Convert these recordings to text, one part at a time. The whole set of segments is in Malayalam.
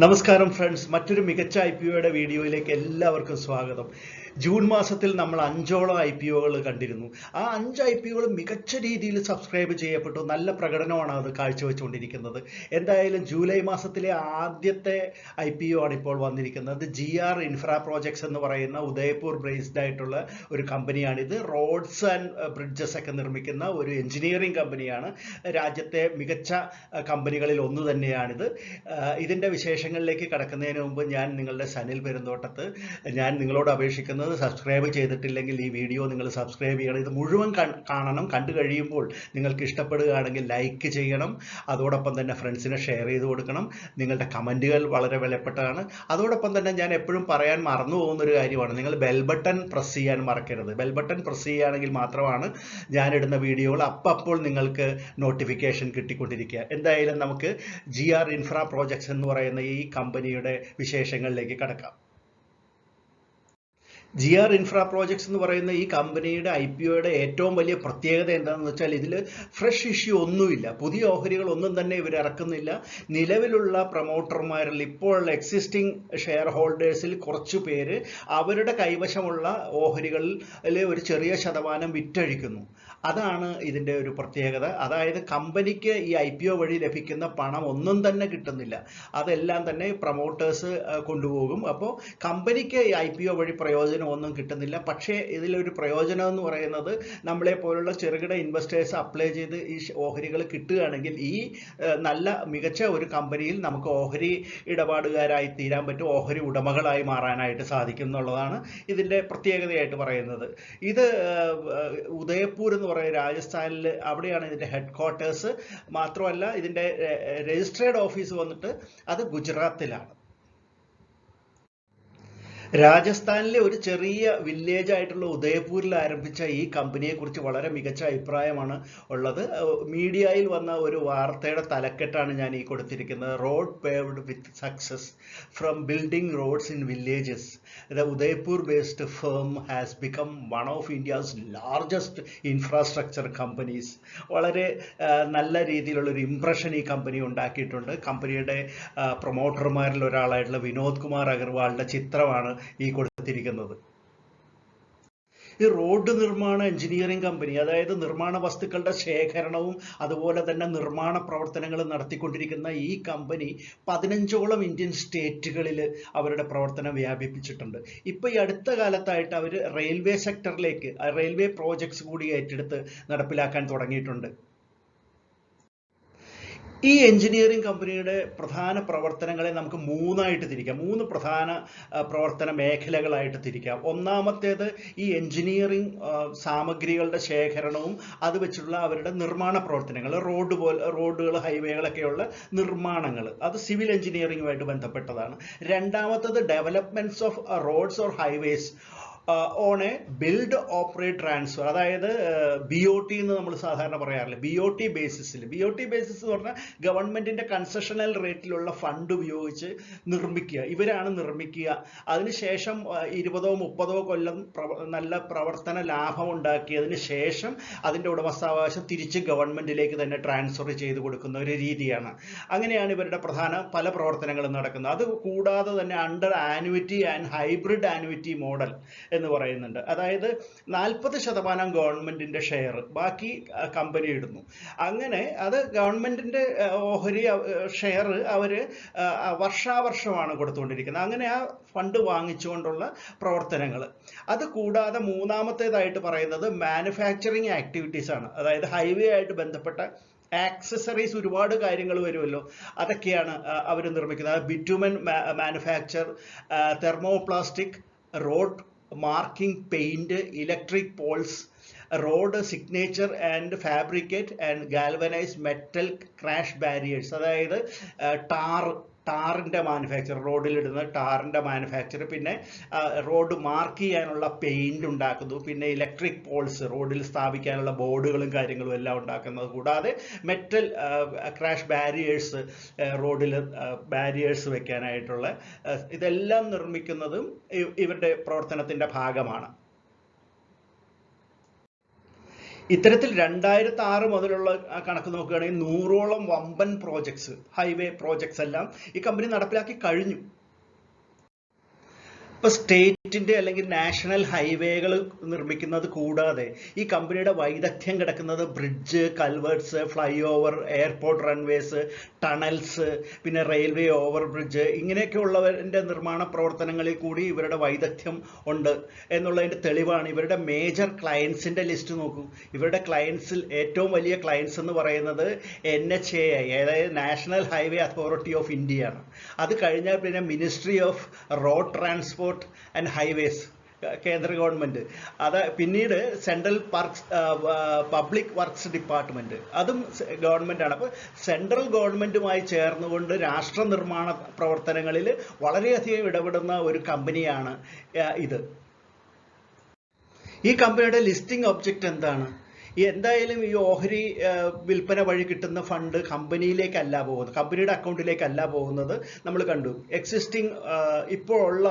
നമസ്കാരം ഫ്രണ്ട്സ്, മറ്റൊരു മികച്ച IPOയുടെ വീഡിയോയിലേക്ക് എല്ലാവർക്കും സ്വാഗതം. ജൂൺ മാസത്തിൽ നമ്മൾ 5ഓളം IPOകൾ കണ്ടിരുന്നു. ആ 5 IPOകളും മികച്ച രീതിയിൽ സബ്സ്ക്രൈബ് ചെയ്യപ്പെട്ടു. നല്ല പ്രകടനമാണ് അത് കാഴ്ചവെച്ചുകൊണ്ടിരിക്കുന്നത്. എന്തായാലും ജൂലൈ മാസത്തിലെ ആദ്യത്തെ IPO ആണ് ഇപ്പോൾ വന്നിരിക്കുന്നത്. GR Infraprojects എന്ന് പറയുന്ന ഉദയപൂർ ബേസ്ഡ് ആയിട്ടുള്ള ഒരു കമ്പനിയാണിത്. റോഡ്സ് ആൻഡ് ബ്രിഡ്ജസ് ഒക്കെ നിർമ്മിക്കുന്ന ഒരു എഞ്ചിനീയറിംഗ് കമ്പനിയാണ്. രാജ്യത്തെ മികച്ച കമ്പനികളിൽ ഒന്ന് തന്നെയാണിത്. ഇതിൻ്റെ വിശേഷങ്ങളിലേക്ക് കടക്കുന്നതിന് മുമ്പ് ഞാൻ നിങ്ങളുടെ സനിൽ പെരുന്തോട്ടത്ത് ഞാൻ നിങ്ങളോട് അപേക്ഷിക്കുന്നത്, സബ്സ്ക്രൈബ് ചെയ്തിട്ടില്ലെങ്കിൽ ഈ വീഡിയോ നിങ്ങൾ സബ്സ്ക്രൈബ് ചെയ്യണം. ഇത് മുഴുവൻ കാണണം. കണ്ടു കഴിയുമ്പോൾ നിങ്ങൾക്ക് ഇഷ്ടപ്പെടുകയാണെങ്കിൽ ലൈക്ക് ചെയ്യണം. അതോടൊപ്പം തന്നെ ഫ്രണ്ട്സിനെ ഷെയർ ചെയ്ത് കൊടുക്കണം. നിങ്ങളുടെ കമൻറ്റുകൾ വളരെ വിലപ്പെട്ടതാണ്. അതോടൊപ്പം തന്നെ ഞാൻ എപ്പോഴും പറയാൻ മറന്നു പോകുന്നൊരു കാര്യമാണ്, നിങ്ങൾ ബെൽ ബട്ടൺ പ്രസ് ചെയ്യാൻ മറക്കരുത്. ബെൽ ബട്ടൺ പ്രസ് ചെയ്യുകയാണെങ്കിൽ മാത്രമാണ് ഞാനിടുന്ന വീഡിയോകൾ അപ്പോൾ നിങ്ങൾക്ക് നോട്ടിഫിക്കേഷൻ കിട്ടിക്കൊണ്ടിരിക്കുക. എന്തായാലും നമുക്ക് GR Infraprojects എന്ന് പറയുന്ന ഈ കമ്പനിയുടെ വിശേഷങ്ങളിലേക്ക് കടക്കാം. GR Infraprojects എന്ന് പറയുന്ന ഈ കമ്പനിയുടെ IPOയുടെ ഏറ്റവും വലിയ പ്രത്യേകത എന്താണെന്ന് വെച്ചാൽ, ഇതിൽ ഫ്രഷ് ഇഷ്യൂ ഒന്നുമില്ല. പുതിയ ഓഹരികൾ ഒന്നും തന്നെ ഇവർ ഇറക്കുന്നില്ല. നിലവിലുള്ള പ്രൊമോട്ടർമാരിൽ, ഇപ്പോൾ എക്സിസ്റ്റിംഗ് ഷെയർ ഹോൾഡേഴ്സിൽ കുറച്ചു പേര് അവരുടെ കൈവശമുള്ള ഓഹരികളിൽ ഒരു ചെറിയ ശതമാനം വിറ്റഴിക്കുന്നു. അതാണ് ഇതിൻ്റെ ഒരു പ്രത്യേകത. അതായത് കമ്പനിക്ക് ഈ IPO വഴി ലഭിക്കുന്ന പണം ഒന്നും തന്നെ കിട്ടുന്നില്ല. അതെല്ലാം തന്നെ പ്രൊമോട്ടേഴ്സ് കൊണ്ടുപോകും. അപ്പോൾ കമ്പനിക്ക് ഈ IPO വഴി പ്രയോജനം ഒന്നും കിട്ടുന്നില്ല. പക്ഷേ ഇതിലൊരു പ്രയോജനം എന്ന് പറയുന്നത്, നമ്മളെ പോലുള്ള ചെറുകിട ഇൻവെസ്റ്റേഴ്സ് അപ്ലൈ ചെയ്ത് ഈ ഓഹരികൾ കിട്ടുകയാണെങ്കിൽ ഈ നല്ല മികച്ച ഒരു കമ്പനിയിൽ നമുക്ക് ഓഹരി ഇടപാടുകാരായി തീരാൻ പറ്റും, ഓഹരി ഉടമകളായി മാറാനായിട്ട് സാധിക്കും എന്നുള്ളതാണ് ഇതിൻ്റെ പ്രത്യേകതയായിട്ട് പറയുന്നത്. ഇത് ഉദയപൂർ എന്ന് പറയുന്ന രാജസ്ഥാനിൽ, അവിടെയാണ് ഇതിൻ്റെ ഹെഡ് ക്വാർട്ടേഴ്സ്. മാത്രമല്ല ഇതിൻ്റെ രജിസ്ട്രേഡ് ഓഫീസ് വന്നിട്ട് അത് ഗുജറാത്തിലാണ്. രാജസ്ഥാനിലെ ഒരു ചെറിയ വില്ലേജ് ആയിട്ടുള്ള ഉദയപൂരിൽ ആരംഭിച്ച ഈ കമ്പനിയെക്കുറിച്ച് വളരെ മികച്ച അഭിപ്രായമാണ് ഉള്ളത്. മീഡിയയിൽ വന്ന ഒരു വാർത്തയുടെ തലക്കെട്ടാണ് ഞാൻ ഈ കൊടുത്തിരിക്കുന്നത്. Road paved with success from building roads in villages, the Udaipur based firm has become one of India's largest infrastructure companies. വളരെ നല്ല രീതിയിലുള്ളൊരു ഇംപ്രഷൻ ഈ കമ്പനി ഉണ്ടാക്കിയിട്ടുണ്ട്. കമ്പനിയുടെ പ്രൊമോട്ടർമാരിൽ ഒരാളായിട്ടുള്ള വിനോദ് കുമാർ അഗർവാളിൻ്റെ ചിത്രമാണ് ഈ കൊടുത്തിരിക്കുന്നത്. ഈ റോഡ് നിർമ്മാണ എഞ്ചിനീയറിംഗ് കമ്പനി, അതായത് നിർമ്മാണ വസ്തുക്കളുടെ ശേഖരണവും അതുപോലെ തന്നെ നിർമ്മാണ പ്രവർത്തനങ്ങളും നടത്തിക്കൊണ്ടിരിക്കുന്ന ഈ കമ്പനി 15ഓളം ഇന്ത്യൻ സ്റ്റേറ്റുകളിൽ അവരുടെ പ്രവർത്തനം വ്യാപിപ്പിച്ചിട്ടുണ്ട്. ഇപ്പോൾ ഈ അടുത്ത കാലത്തായിട്ട് അവർ റെയിൽവേ സെക്ടറിലേക്ക് റെയിൽവേ പ്രോജക്ട്സ് കൂടി ഏറ്റെടുത്ത് നടപ്പിലാക്കാൻ തുടങ്ങിയിട്ടുണ്ട്. ഈ എഞ്ചിനീയറിംഗ് കമ്പനിയുടെ പ്രധാന പ്രവർത്തനങ്ങളെ നമുക്ക് മൂന്നായിട്ട് തിരിക്കാം. 3 പ്രധാന പ്രവർത്തന മേഖലകളായിട്ട് തിരിക്കാം. ഒന്നാമത്തേത് ഈ എഞ്ചിനീയറിംഗ് സാമഗ്രികളുടെ ശേഖരണവും അത് വെച്ചുള്ള അവരുടെ നിർമ്മാണ പ്രവർത്തനങ്ങൾ, റോഡുകൾ, ഹൈവേകളൊക്കെയുള്ള നിർമ്മാണങ്ങൾ, അത് സിവിൽ എഞ്ചിനീയറിംഗുമായിട്ട് ബന്ധപ്പെട്ടതാണ്. രണ്ടാമത്തത് developments of roads or highways on a build operate transfer, അതായത് BOT എന്ന് നമ്മൾ സാധാരണ പറയാറില്ല, BOT ബേസിസിൽ. BOT ബേസിസ് എന്ന് പറഞ്ഞാൽ ഗവൺമെന്റിന്റെ കൺസെഷണൽ റേറ്റിലുള്ള ഫണ്ട് ഉപയോഗിച്ച് നിർമ്മിക്കുക. ഇവരാണ് നിർമ്മിക്കുക. അതിനുശേഷം 20-30 കൊല്ലം നല്ല പ്രവർത്തന ലാഭം ഉണ്ടാക്കിയതിന് ശേഷം അതിൻ്റെ ഉടമസ്ഥാവകാശം തിരിച്ച് ഗവൺമെന്റിലേക്ക് തന്നെ ട്രാൻസ്ഫർ ചെയ്ത് കൊടുക്കുന്ന ഒരു രീതിയാണ്. അങ്ങനെയാണ് ഇവരുടെ പല പ്രവർത്തനങ്ങളും നടക്കുന്നത്. അത് കൂടാതെ തന്നെ under annuity and hybrid annuity model എന്ന് പറയുന്നുണ്ട്. അതായത് 40% ഗവൺമെന്റിന്റെ ഷെയർ, ബാക്കി കമ്പനി ഇടുന്നു. അങ്ങനെ അത് ഗവൺമെന്റിന്റെ ഓഹരി ഷെയർ അവര് വർഷാവർഷമാണ് കൊടുത്തുകൊണ്ടിരിക്കുന്നത്. അങ്ങനെ ആ ഫണ്ട് വാങ്ങിച്ചുകൊണ്ടുള്ള പ്രവർത്തനങ്ങൾ. അത് കൂടാതെ മൂന്നാമത്തേതായിട്ട് പറയുന്നത് മാനുഫാക്ചറിങ് ആക്ടിവിറ്റീസ് ആണ്. അതായത് ഹൈവേ ആയിട്ട് ബന്ധപ്പെട്ട ആക്സസറീസ്, ഒരുപാട് കാര്യങ്ങൾ വരുമല്ലോ, അതൊക്കെയാണ് അവർ നിർമ്മിക്കുന്നത്. Bitumen manufacture, thermoplastic, road marking paint, electric poles, road signature and fabricate and galvanise metal crash barriers, അതായത് ടാറിൻ്റെ മാനുഫാക്ചർ, റോഡിലിടുന്ന ടാറിൻ്റെ മാനുഫാക്ചർ, പിന്നെ റോഡ് മാർക്ക് ചെയ്യാനുള്ള പെയിന്റ് ഉണ്ടാക്കുന്നു, പിന്നെ ഇലക്ട്രിക് പോൾസ്, റോഡിൽ സ്ഥാപിക്കാനുള്ള ബോർഡുകളും കാര്യങ്ങളും എല്ലാം ഉണ്ടാക്കുന്നത്, കൂടാതെ മെറ്റൽ ക്രാഷ് ബാരിയേഴ്സ്, റോഡിൽ ബാരിയേഴ്സ് വെക്കാനായിട്ടുള്ള ഇതെല്ലാം നിർമ്മിക്കുന്നതും ഇവരുടെ പ്രവർത്തനത്തിൻ്റെ ഭാഗമാണ്. ഇത്തരത്തിൽ 2006 മുതലുള്ള കണക്ക് നോക്കുകയാണെങ്കിൽ 100ഓളം വമ്പൻ പ്രോജക്ട്സ്, ഹൈവേ പ്രോജക്ട്സ് എല്ലാം ഈ കമ്പനി നടപ്പിലാക്കി കഴിഞ്ഞു. ഇപ്പോൾ സ്റ്റേറ്റിന്റെ അല്ലെങ്കിൽ നാഷണൽ ഹൈവേകൾ നിർമ്മിക്കുന്നത് കൂടാതെ ഈ കമ്പനിയുടെ വൈദഗ്ധ്യം കിടക്കുന്നത് bridge, culverts, fly over, airport runways, tunnels, പിന്നെ റെയിൽവേ ഓവർ ബ്രിഡ്ജ്, ഇങ്ങനെയൊക്കെയുള്ളവരുടെ നിർമ്മാണ പ്രവർത്തനങ്ങളിൽ കൂടി ഇവരുടെ വൈദഗ്ധ്യം ഉണ്ട് എന്നുള്ളതിൻ്റെ തെളിവാണ്. ഇവരുടെ മേജർ ക്ലയൻസിൻ്റെ ലിസ്റ്റ് നോക്കൂ. ഇവരുടെ ക്ലയൻസിൽ ഏറ്റവും വലിയ ക്ലയൻസ് എന്ന് പറയുന്നത് NHAI, അതായത് നാഷണൽ ഹൈവേ അതോറിറ്റി ഓഫ് ഇന്ത്യയാണ്. അത് കഴിഞ്ഞാൽ പിന്നെ ministry off road transport and highways, കേന്ദ്ര ഗവൺമെന്റ്. അത് പിന്നീട് സെൻട്രൽ പബ്ലിക് വർക്ക്സ് ഡിപ്പാർട്ട്മെന്റ്, അതും ഗവൺമെന്റാണ്. അപ്പോൾ സെൻട്രൽ ഗവൺമെന്റുമായി ചേർന്നുകൊണ്ട് രാഷ്ട്ര നിർമ്മാണ പ്രവർത്തനങ്ങളിൽ വളരെയധികം ഇടപെടുന്ന ഒരു കമ്പനിയാണ് ഇത്. ഈ കമ്പനിയുടെ ലിസ്റ്റിംഗ് ഒബ്ജക്റ്റ് എന്താണ്? എന്തായാലും ഈ ഓഹരി വിൽപ്പന വഴി കിട്ടുന്ന ഫണ്ട് കമ്പനിയിലേക്കല്ല പോകുന്നത്, കമ്പനിയുടെ അക്കൗണ്ടിലേക്കല്ല പോകുന്നത്. നമ്മൾ കണ്ടു, എക്സിസ്റ്റിംഗ് ഇപ്പോഴുള്ള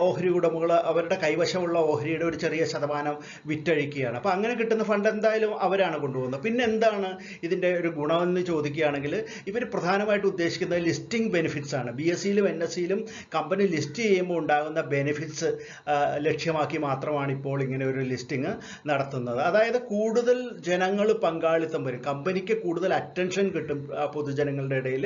ഓഹരി ഉടമകൾ അവരുടെ കൈവശമുള്ള ഓഹരിയുടെ ഒരു ചെറിയ ശതമാനം വിറ്റഴിക്കുകയാണ്. അപ്പോൾ അങ്ങനെ കിട്ടുന്ന ഫണ്ട് എന്തായാലും അവരാണ് കൊണ്ടുപോകുന്നത്. പിന്നെ എന്താണ് ഇതിൻ്റെ ഒരു ഗുണമെന്ന് ചോദിക്കുകയാണെങ്കിൽ, ഇവർ പ്രധാനമായിട്ട് ഉദ്ദേശിക്കുന്നത് ലിസ്റ്റിംഗ് ബെനിഫിറ്റ്സ് ആണ്. BSEയിലും NSEയിലും കമ്പനി ലിസ്റ്റ് ചെയ്യുമ്പോൾ ഉണ്ടാകുന്ന ബെനിഫിറ്റ്സ് ലക്ഷ്യമാക്കി മാത്രമാണ് ഇപ്പോൾ ഇങ്ങനെ ഒരു ലിസ്റ്റിംഗ് നടത്തുന്നത്. അതായത് കൂടുതൽ ജനങ്ങൾ പങ്കാളിത്തം വരും, കമ്പനിക്ക് കൂടുതൽ അറ്റൻഷൻ കിട്ടും പൊതുജനങ്ങളുടെ ഇടയിൽ,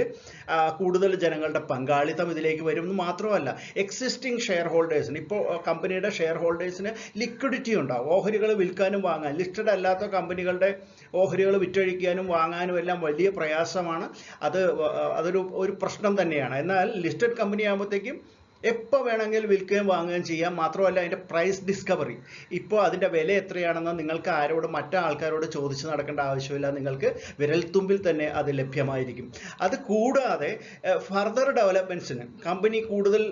കൂടുതൽ ജനങ്ങളുടെ പങ്കാളിത്തം ഇതിലേക്ക് വരും എന്ന് മാത്രമല്ല, എക്സിസ്റ്റിംഗ് ഷെയർ ഹോൾഡേഴ്സിന്, ഇപ്പോൾ കമ്പനിയുടെ ഷെയർ ഹോൾഡേഴ്സിന് ലിക്വിഡിറ്റി ഉണ്ടാവും. ഓഹരികൾ വിൽക്കാനും വാങ്ങാൻ, ലിസ്റ്റഡ് അല്ലാത്ത കമ്പനികളുടെ ഓഹരികൾ വിറ്റഴിക്കാനും വാങ്ങാനും എല്ലാം വലിയ പ്രയാസമാണ്. അതൊരു പ്രശ്നം തന്നെയാണ്. എന്നാൽ ലിസ്റ്റഡ് കമ്പനി ആകുമ്പോഴത്തേക്കും എപ്പോൾ വേണമെങ്കിലും വിൽക്കുകയും വാങ്ങുകയും ചെയ്യാം. മാത്രമല്ല അതിൻ്റെ പ്രൈസ് ഡിസ്കവറി, ഇപ്പോൾ അതിൻ്റെ വില എത്രയാണെന്ന് നിങ്ങൾക്ക് മറ്റാൾക്കാരോട് ചോദിച്ചു നടക്കേണ്ട ആവശ്യമില്ല. നിങ്ങൾക്ക് വിരൽത്തുമ്പിൽ തന്നെ അത് ലഭ്യമായിരിക്കും. അത് കൂടാതെ ഫർദർ ഡെവലപ്മെൻറ്റ്സിന് കമ്പനി കൂടുതൽ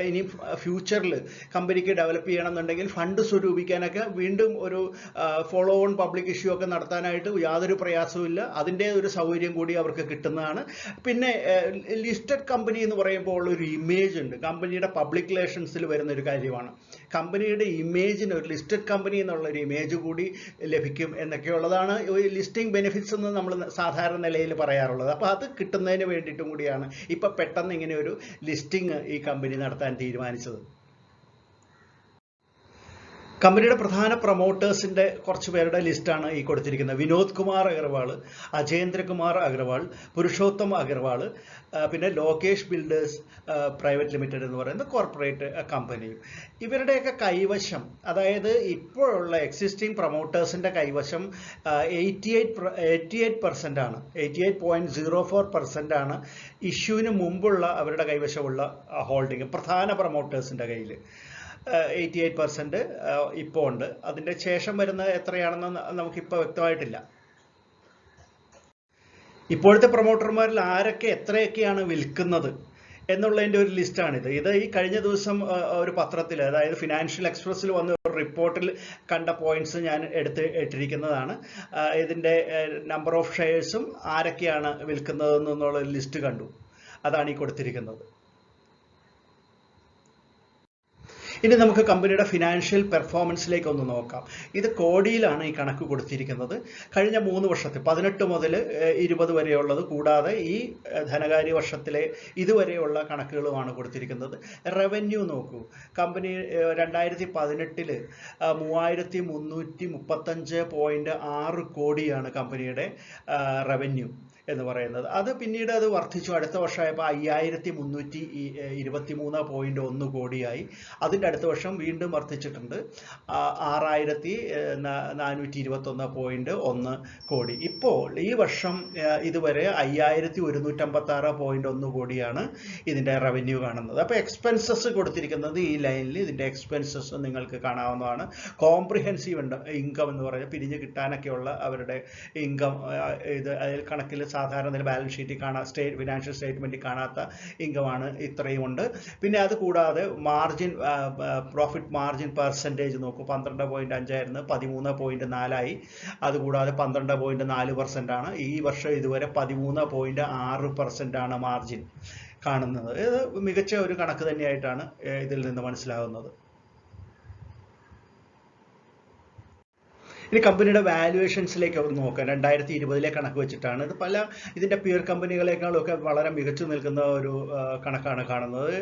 ഇനി ഫ്യൂച്ചറിൽ കമ്പനിക്ക് ഡെവലപ്പ് ചെയ്യണമെന്നുണ്ടെങ്കിൽ ഫണ്ട് സ്വരൂപിക്കാനൊക്കെ വീണ്ടും ഒരു ഫോളോ ഓൺ പബ്ലിക് ഇഷ്യൂ ഒക്കെ നടത്താനായിട്ട് യാതൊരു പ്രയാസവുമില്ല. അതിൻ്റെ ഒരു സൗകര്യം കൂടി അവർക്ക് കിട്ടുന്നതാണ്. പിന്നെ ലിസ്റ്റഡ് കമ്പനി എന്ന് പറയുമ്പോൾ ഉള്ളൊരു ഇമേജ് ഉണ്ട്, കമ്പനി പബ്ലിക് റിലേഷൻസിൽ വരുന്ന ഒരു കാര്യമാണ്. കമ്പനിയുടെ ഇമേജിന് ഒരു ലിസ്റ്റഡ് കമ്പനി എന്നുള്ള ഒരു ഇമേജ് കൂടി ലഭിക്കും എന്നൊക്കെയുള്ളതാണ് ലിസ്റ്റിംഗ് ബെനിഫിറ്റ്സ് എന്ന് നമ്മൾ സാധാരണ നിലയിൽ പറയാറുള്ളത്. അപ്പോൾ അത് കിട്ടുന്നതിന് വേണ്ടിയിട്ടും കൂടിയാണ് ഇപ്പം പെട്ടെന്ന് ഇങ്ങനെ ഒരു ലിസ്റ്റിംഗ് ഈ കമ്പനി നടത്താൻ തീരുമാനിച്ചത്. കമ്പനിയുടെ പ്രധാന പ്രൊമോട്ടേഴ്സിൻ്റെ കുറച്ച് പേരുടെ ലിസ്റ്റാണ് ഈ കൊടുത്തിരിക്കുന്നത്. വിനോദ് കുമാർ അഗർവാൾ, അജേന്ദ്രകുമാർ അഗർവാൾ, പുരുഷോത്തം അഗർവാൾ, പിന്നെ ലോകേഷ് ബിൽഡേഴ്സ് പ്രൈവറ്റ് ലിമിറ്റഡ് എന്ന് പറയുന്ന കോർപ്പറേറ്റ് കമ്പനിയും. ഇവരുടെയൊക്കെ കൈവശം, അതായത് ഇപ്പോഴുള്ള എക്സിസ്റ്റിംഗ് പ്രൊമോട്ടേഴ്സിൻ്റെ കൈവശം 88% ആണ്, 88.04% ആണ് ഇഷ്യൂവിന് മുമ്പുള്ള അവരുടെ കൈവശമുള്ള ഹോൾഡിംഗ് പ്രധാന പ്രൊമോട്ടേഴ്സിൻ്റെ കയ്യിൽ. 88% ഇപ്പോൾ ഉണ്ട്. അതിൻ്റെ ശേഷം വരുന്നത് എത്രയാണെന്ന് നമുക്കിപ്പോൾ വ്യക്തമായിട്ടില്ല. ഇപ്പോഴത്തെ പ്രൊമോട്ടർമാരിൽ ആരൊക്കെ എത്രയൊക്കെയാണ് വിൽക്കുന്നത് എന്നുള്ളതിൻ്റെ ഒരു ലിസ്റ്റാണിത്. ഇത് ഈ കഴിഞ്ഞ ദിവസം ഒരു പത്രത്തിൽ, അതായത് ഫിനാൻഷ്യൽ എക്സ്പ്രസ്സിൽ വന്ന ഒരു റിപ്പോർട്ടിൽ കണ്ട പോയിന്റ്സ് ഞാൻ ഇട്ടിരിക്കുന്നതാണ്. ഇതിൻ്റെ നമ്പർ ഓഫ് ഷെയർസും ആരൊക്കെയാണ് വിൽക്കുന്നതെന്നുള്ള ലിസ്റ്റ് കണ്ടു. അതാണ് ഈ കൊടുത്തിരിക്കുന്നത്. ഇനി നമുക്ക് കമ്പനിയുടെ ഫിനാൻഷ്യൽ പെർഫോമൻസിലേക്ക് ഒന്ന് നോക്കാം. ഇത് കോടിയിലാണ് ഈ കണക്ക് കൊടുത്തിരിക്കുന്നത്. കഴിഞ്ഞ 3 വർഷത്തിൽ 18 മുതൽ 20 വരെയുള്ളത് കൂടാതെ ഈ ധനകാര്യ വർഷത്തിലെ ഇതുവരെയുള്ള കണക്കുകളുമാണ് കൊടുത്തിരിക്കുന്നത്. റവന്യൂ നോക്കൂ. കമ്പനി 2018 3335.6 കോടിയാണ് കമ്പനിയുടെ റവന്യൂ എന്ന് പറയുന്നത്. അത് പിന്നീട് അത് വർദ്ധിച്ചു. അടുത്ത വർഷമായപ്പോൾ 5323.1 കോടിയായി. അതിൻ്റെ അടുത്ത വർഷം വീണ്ടും വർദ്ധിച്ചിട്ടുണ്ട്, 6421.1 കോടി. ഇപ്പോൾ ഈ വർഷം ഇതുവരെ 5156.1 കോടിയാണ് ഇതിൻ്റെ റവന്യൂ കാണുന്നത്. അപ്പോൾ എക്സ്പെൻസസ് കൊടുത്തിരിക്കുന്നത് ഈ ലൈനിൽ, ഇതിൻ്റെ എക്സ്പെൻസസ് നിങ്ങൾക്ക് കാണാവുന്നതാണ്. കോംപ്രിഹെൻസീവ് ഇൻകം എന്ന് പറയുന്നത് പിരിഞ്ഞ് കിട്ടാനൊക്കെയുള്ള അവരുടെ ഇൻകം, ഇത് അതിൽ കണക്കിൽ സാധാരണ ബാലൻസ് ഷീറ്റിൽ ഫിനാൻഷ്യൽ സ്റ്റേറ്റ്മെന്റിൽ കാണാത്ത ഇൻകമാണ് ഇത്രയും ഉണ്ട്. പിന്നെ അത് കൂടാതെ മാർജിൻ, പ്രോഫിറ്റ് മാർജിൻ പെർസെൻറ്റേജ് നോക്കൂ. 12.5 ആയിരുന്നു, 13.4 അതുകൂടാതെ 12.4% ആണ്. ഈ വർഷം ഇതുവരെ 13.6% ആണ് മാർജിൻ കാണുന്നത്. ഇത് മികച്ച ഒരു കണക്ക് തന്നെയായിട്ടാണ് ഇതിൽ നിന്ന് മനസ്സിലാകുന്നത്. ഇനി കമ്പനിയുടെ വാല്യുവേഷൻസിലേക്ക് നോക്കാം. 2020 കണക്ക് വെച്ചിട്ടാണ്. ഇത് ഇതിൻ്റെ പിയർ കമ്പനികളെക്കാളൊക്കെ വളരെ മികച്ചു നിൽക്കുന്ന ഒരു കണക്കാണ് കാണുന്നത്.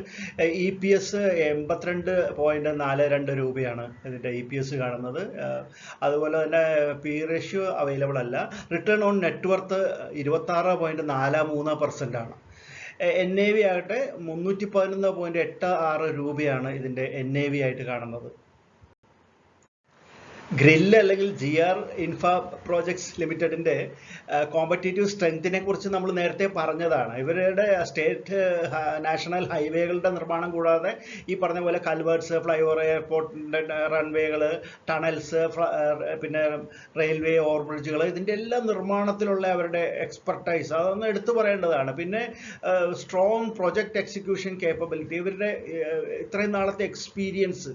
EPS 82.42 രൂപയാണ് ഇതിൻ്റെ EPS കാണുന്നത്. അതുപോലെ തന്നെ പി റേഷ്യോ അവൈലബിൾ അല്ല. റിട്ടേൺ ഓൺ നെറ്റ്വർത്ത് 26.43% ആണ്. NAV ആകട്ടെ 311.86 രൂപയാണ് ഇതിൻ്റെ NAV ആയിട്ട് കാണുന്നത്. ഗ്രില്ല് അല്ലെങ്കിൽ GR Infraprojects Ltd കോമ്പറ്റേറ്റീവ് സ്ട്രെങ്തിനെ കുറിച്ച് നമ്മൾ നേരത്തെ പറഞ്ഞതാണ്. ഇവരുടെ സ്റ്റേറ്റ് നാഷണൽ ഹൈവേകളുടെ നിർമ്മാണം കൂടാതെ ഈ പറഞ്ഞ പോലെ കൽവേർട്സ്, ഫ്ലൈഓവർ, എയർപോർട്ടിൻ്റെ റൺവേകൾ, ടണൽസ്, പിന്നെ റെയിൽവേ ഓവർബ്രിഡ്ജുകൾ, ഇതിൻ്റെ എല്ലാം നിർമ്മാണത്തിലുള്ള അവരുടെ എക്സ്പെർട്ടൈസ് അതൊന്ന് എടുത്തു പറയേണ്ടതാണ്. പിന്നെ സ്ട്രോങ് പ്രൊജക്റ്റ് എക്സിക്യൂഷൻ കേപ്പബിലിറ്റി, ഇവരുടെ ഇത്രയും നാളത്തെ എക്സ്പീരിയൻസ്,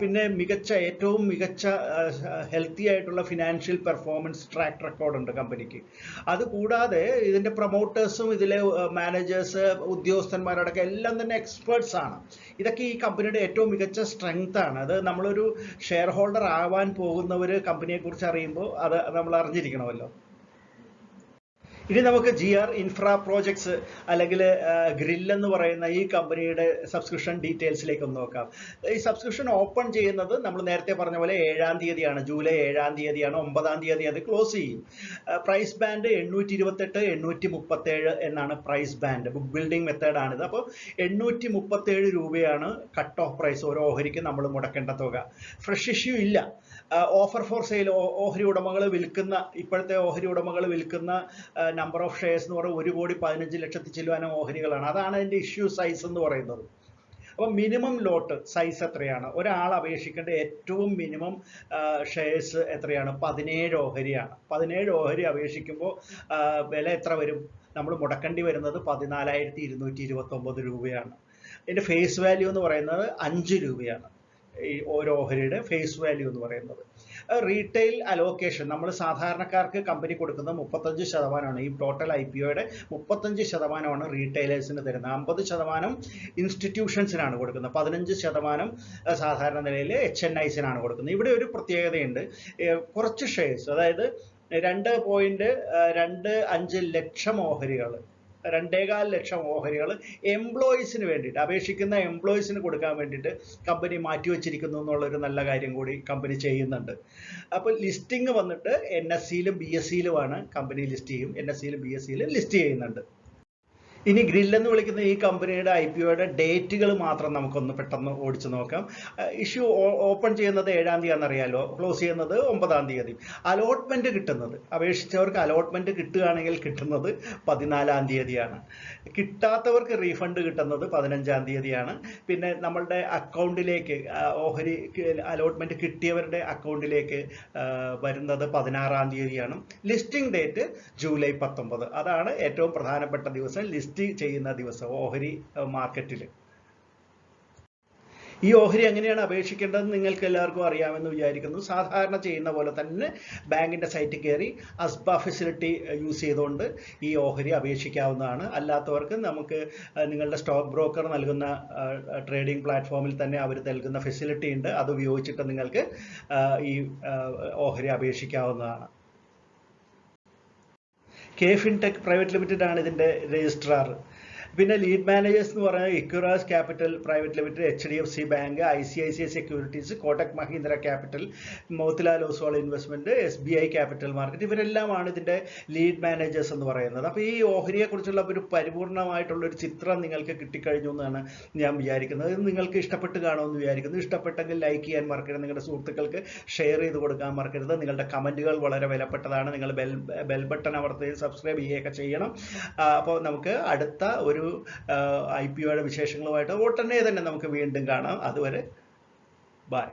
പിന്നെ ഏറ്റവും മികച്ച ഹെൽത്തി ആയിട്ടുള്ള ഫിനാൻഷ്യൽ പെർഫോമൻസ് ട്രാക്ക് റെക്കോർഡുണ്ട് കമ്പനിക്ക്. അതുകൂടാതെ ഇതിൻ്റെ പ്രൊമോട്ടേഴ്സും ഇതിലെ മാനേജേഴ്സ്, ഉദ്യോഗസ്ഥന്മാരടക്കം എല്ലാം തന്നെ എക്സ്പേർട്സ് ആണ്. ഇതൊക്കെ ഈ കമ്പനിയുടെ ഏറ്റവും മികച്ച സ്ട്രെങ്ത് ആണ്. അത് നമ്മളൊരു ഷെയർ ഹോൾഡർ ആവാൻ പോകുന്നവർ കമ്പനിയെക്കുറിച്ച് അറിയുമ്പോൾ അത് നമ്മൾ അറിഞ്ഞിരിക്കണമല്ലോ. ഇനി നമുക്ക് GR Infraprojects അല്ലെങ്കിൽ ഗ്രിൽ എന്ന് പറയുന്ന ഈ കമ്പനിയുടെ സബ്സ്ക്രിപ്ഷൻ ഡീറ്റെയിൽസിലേക്ക് ഒന്ന് നോക്കാം. ഈ സബ്സ്ക്രിപ്ഷൻ ഓപ്പൺ ചെയ്യുന്നത് നമ്മൾ നേരത്തെ പറഞ്ഞ പോലെ 7-ാം തീയതിയാണ്, ജൂലൈ 7-ാം തീയതിയാണ്. 9-ാം തീയതി അത് ക്ലോസ് ചെയ്യും. പ്രൈസ് ബാൻഡ് 828-837 എന്നാണ് പ്രൈസ് ബാൻഡ്. ബുക്ക് ബിൽഡിംഗ് മെത്തേഡാണിത്. അപ്പോൾ 837 രൂപയാണ് കട്ട് ഓഫ് പ്രൈസ് ഓരോ ഓഹരിക്ക് നമ്മൾ മുടക്കേണ്ട തുക. ഫ്രഷ് ഇഷ്യൂ ഇല്ല. ഓഫർ ഫോർ സെയിൽ, ഓഹരി ഉടമകൾ വിൽക്കുന്ന, ഇപ്പോഴത്തെ ഓഹരി ഉടമകൾ വിൽക്കുന്ന നമ്പർ ഓഫ് ഷെയർസ് എന്ന് പറയുന്നത് 1,15,00,000 ചില്ലുവാനും ഓഹരികളാണ്. അതാണ് അതിൻ്റെ ഇഷ്യൂ സൈസ് എന്ന് പറയുന്നത്. അപ്പോൾ മിനിമം ലോട്ട് സൈസ് എത്രയാണ്? ഒരാൾ അപേക്ഷിക്കേണ്ട ഏറ്റവും മിനിമം ഷെയർസ് എത്രയാണ്? 17 ഓഹരിയാണ്. 17 ഓഹരി അപേക്ഷിക്കുമ്പോൾ വില എത്ര വരും? നമ്മൾ മുടക്കേണ്ടി വരുന്നത് 14,229 രൂപയാണ്. ഇതിൻ്റെ ഫേസ് വാല്യൂ എന്ന് പറയുന്നത് 5 രൂപയാണ്. ഈ ഓരോ ഓഹരിയുടെ ഫേസ് വാല്യൂ എന്ന് പറയുന്നത്. റീറ്റെയിൽ അലോക്കേഷൻ നമ്മൾ സാധാരണക്കാർക്ക് കമ്പനി കൊടുക്കുന്ന 35%. ഈ ടോട്ടൽ IPOയുടെ 35% റീറ്റെയിലേഴ്സിന് തരുന്നത്. 50% ഇൻസ്റ്റിറ്റ്യൂഷൻസിനാണ് കൊടുക്കുന്നത്. 15% സാധാരണ നിലയിൽ HNIസിനാണ് കൊടുക്കുന്നത്. ഇവിടെ ഒരു പ്രത്യേകതയുണ്ട്. കുറച്ച് ഷെയർസ്, അതായത് 2.25 ലക്ഷം ഓഹരികൾ, 2.25 ലക്ഷം ഓഹരികൾ എംപ്ലോയീസിന് വേണ്ടിയിട്ട്, അപേക്ഷിക്കുന്ന എംപ്ലോയീസിന് കൊടുക്കാൻ വേണ്ടിയിട്ട് കമ്പനി മാറ്റിവെച്ചിരിക്കുന്നു എന്നുള്ളൊരു നല്ല കാര്യം കൂടി കമ്പനി ചെയ്യുന്നുണ്ട്. അപ്പോൾ ലിസ്റ്റിംഗ് വന്നിട്ട് NSEയിലും BSEയിലുമാണ് കമ്പനി ലിസ്റ്റ് ചെയ്യും. NSEയിലും BSEയിലും ലിസ്റ്റ് ചെയ്യുന്നുണ്ട്. ഇനി ഗ്രിൽ എന്ന് വിളിക്കുന്ന ഈ കമ്പനിയുടെ IPOയുടെ ഡേറ്റുകൾ മാത്രം നമുക്കൊന്ന് പെട്ടെന്ന് ഓടിച്ചു നോക്കാം. ഇഷ്യൂ ഓപ്പൺ ചെയ്യുന്നത് 7-ാം തീയതി ആണെന്നറിയാലോ, ക്ലോസ് ചെയ്യുന്നത് 9-ാം തീയതി. അലോട്ട്മെന്റ് കിട്ടുന്നത്, അപേക്ഷിച്ചവർക്ക് അലോട്ട്മെന്റ് കിട്ടുകയാണെങ്കിൽ കിട്ടുന്നത് 14-ാം തീയതിയാണ്. കിട്ടാത്തവർക്ക് റീഫണ്ട് കിട്ടുന്നത് 15-ാം തീയതിയാണ്. പിന്നെ നമ്മളുടെ അക്കൗണ്ടിലേക്ക് ഓഹരി അലോട്ട്മെന്റ് കിട്ടിയവരുടെ അക്കൗണ്ടിലേക്ക് വരുന്നത് 16-ാം തീയതിയാണ്. Listing date July 19. അതാണ് ഏറ്റവും പ്രധാനപ്പെട്ട ദിവസം, ലിസ്റ്റ് ചെയ്യുന്ന ദിവസം ഓഹരി മാർക്കറ്റിൽ. ഈ ഓഹരി എങ്ങനെയാണ് അപേക്ഷിക്കേണ്ടതെന്ന് നിങ്ങൾക്ക് എല്ലാവർക്കും അറിയാമെന്ന് വിചാരിക്കുന്നു. സാധാരണ ചെയ്യുന്ന പോലെ തന്നെ ബാങ്കിൻ്റെ സൈറ്റിൽ കയറി അസ്ബ ഫെസിലിറ്റി യൂസ് ചെയ്തുകൊണ്ട് ഈ ഓഹരി അപേക്ഷിക്കാവുന്നതാണ്. അല്ലാത്തവർക്ക് നമുക്ക് നിങ്ങളുടെ സ്റ്റോക്ക് ബ്രോക്കർ നൽകുന്ന ട്രേഡിംഗ് പ്ലാറ്റ്ഫോമിൽ തന്നെ അവർ നൽകുന്ന ഫെസിലിറ്റി ഉണ്ട്. അത് ഉപയോഗിച്ചിട്ട് നിങ്ങൾക്ക് ഈ ഓഹരി അപേക്ഷിക്കാവുന്നതാണ്. ഫിൻടെക് പ്രൈവറ്റ് ലിമിറ്റഡ് ആണ് ഇതിൻ്റെ രജിസ്ട്രാർ. പിന്നെ ലീഡ് മാനേജേഴ്സ് എന്ന് പറയുന്നത് Equirus capital private limited, HDFC bank, ICICI securities, Kotak Mahindra capital, Motilal Oswal investment, SBI capital market, ഇവരെല്ലാമാണ് ഇതിൻ്റെ ലീഡ് മാനേജേഴ്സ് എന്ന് പറയുന്നത്. അപ്പോൾ ഈ ഓഹരിയെക്കുറിച്ചുള്ള ഒരു പരിപൂർണമായിട്ടുള്ളൊരു ചിത്രം നിങ്ങൾക്ക് കിട്ടിക്കഴിഞ്ഞു എന്നാണ് ഞാൻ വിചാരിക്കുന്നത്. ഇത് നിങ്ങൾക്ക് ഇഷ്ടപ്പെട്ട് കാണുമെന്ന് വിചാരിക്കുന്നു. ഇഷ്ടപ്പെട്ടെങ്കിൽ ലൈക്ക് ചെയ്യാൻ മറക്കരുത്, നിങ്ങളുടെ സുഹൃത്തുക്കൾക്ക് ഷെയർ ചെയ്ത് കൊടുക്കാൻ മറക്കരുത്. നിങ്ങളുടെ കമൻറ്റുകൾ വളരെ വിലപ്പെട്ടതാണ്. നിങ്ങൾ ബെൽ ബട്ടൺ അമർത്തുകയും സബ്സ്ക്രൈബ് ചെയ്യുകയൊക്കെ ചെയ്യണം. അപ്പോൾ നമുക്ക് അടുത്ത ഒരു IPOയുടെ വിശേഷങ്ങളുമായിട്ട് ഉടനെ തന്നെ നമുക്ക് വീണ്ടും കാണാം. അതുവരെ ബൈ.